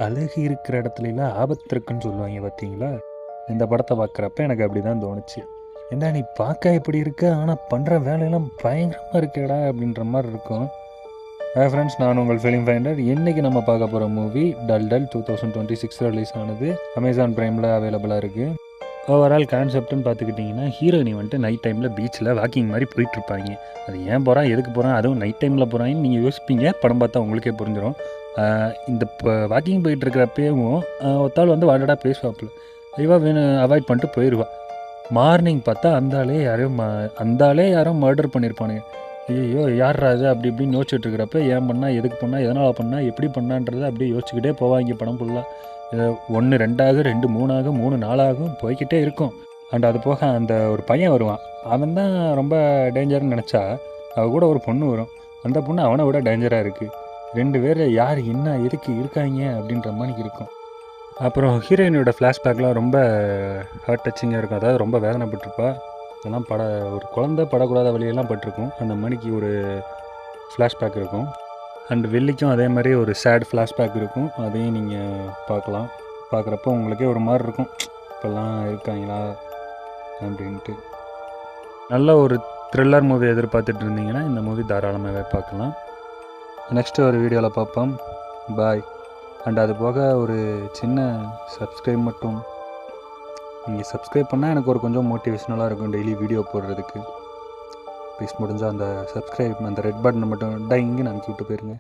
அழகு இருக்கிற இடத்துலலாம் ஆபத்து இருக்குன்னு சொல்லுவாங்க பார்த்தீங்களா? இந்த படத்தை பார்க்குறப்ப எனக்கு அப்படி தான் தோணுச்சு. ஏன்டா நீ பார்க்க இப்படி இருக்க, ஆனால் பண்ணுற வேலையெல்லாம் பயங்கரமாக இருக்கேடா அப்படின்ற மாதிரி இருக்கும். ஃப்ரெண்ட்ஸ், நான் உங்கள் ஃபிலிம் ஃபைண்டர். இன்றைக்கி நம்ம பார்க்க போகிற மூவி டல் டல் 2026 ரிலீஸ் ஆனது. அமேசான் ப்ரைமில் அவைலபிளாக இருக்குது. ஓவரால் கான்செப்ட்னு பார்த்துக்கிட்டிங்கன்னா, ஹீரோயினி வந்துட்டு நைட் டைமில் பீச்சில் வாக்கிங் மாதிரி போயிட்டுருப்பாங்க. அது ஏன் போகிறான், எதுக்கு போகிறான், அதுவும் நைட் டைமில் போகிறாங்கன்னு நீங்கள் யோசிப்பீங்க. படம் பார்த்தா உங்களுக்கே புரிஞ்சிடும். இந்த வாக்கிங் போயிட்டுருக்கிறப்பவும் ஒருத்தாள் வந்து வாண்டடாக பேசுவாப்பில். இவா வேணும் அவாய்ட் பண்ணிட்டு போயிடுவா. மார்னிங் பார்த்தா அந்த ஆளே யாரோ மர்டர் பண்ணியிருப்பானுங்க. ஐயோ யார்ரா அது அப்படி இப்படின்னு யோசிச்சுட்டு இருக்கிறப்ப ஏன் பண்ணால், எதுக்கு பண்ணால், எதனால் பண்ணால், எப்படி பண்ணான்றதை அப்படியே யோசிச்சுக்கிட்டே போவாங்க படம் ஃபுல்லாக. 1 2 ஆகும், 2 3 ஆகும், 3 4 ஆகும், போய்கிட்டே இருக்கும். அண்ட் அது போக அந்த ஒரு பையன் வருவான். அவன் தான் ரொம்ப டேஞ்சர்னு நினச்சா அவள் கூட ஒரு பொண்ணு வரும். அந்த பொண்ணு அவனை விட டேஞ்சராக இருக்குது. 2 பேர் யார் என்ன எதுக்கு இருக்காங்க அப்படின்ற மாதிரி இருக்கும். அப்புறம் ஹீரோயினோட ஃப்ளாஷ்பேக்லாம் ரொம்ப ஹார்ட் டச்சிங்காக இருக்கும். அதாவது ரொம்ப வேதனைப்பட்டிருப்பா. அதெல்லாம் ஒரு குழந்தை படக்கூடாத வழியெல்லாம் பட்டிருக்கும். அந்த மணிக்கு ஒரு ஃப்ளாஷ்பேக் இருக்கும். அண்ட் வெள்ளிக்கும் அதே மாதிரி ஒரு சேட் ஃப்ளாஷ்பேக் இருக்கும். அதையும் நீங்கள் பார்க்கலாம். பார்க்குறப்போ உங்களுக்கே ஒரு மாதிரி இருக்கும், இப்போல்லாம் இருக்காங்களா அப்படின்ட்டு. நல்ல ஒரு த்ரில்லர் மூவி எதிர்பார்த்துட்டு இருந்தீங்கன்னா இந்த மூவி தாராளமாகவே பார்க்கலாம். நெக்ஸ்ட்டு ஒரு வீடியோவில் பார்ப்போம். பாய். அண்ட் அது போக ஒரு சின்ன சப்ஸ்கிரைப் மட்டும் நீங்கள் சப்ஸ்கிரைப் பண்ணால் எனக்கு ஒரு கொஞ்சம் மோட்டிவேஷ்னலாக இருக்கும் டெய்லி வீடியோ போடுறதுக்கு. ப்ளீஸ் முடிஞ்சால் அந்த சப்ஸ்கிரைப் அந்த ரெட் பட்டனை மட்டும் டைங்கன்னு அனுப்பிச்சி விட்டு போயிருங்க.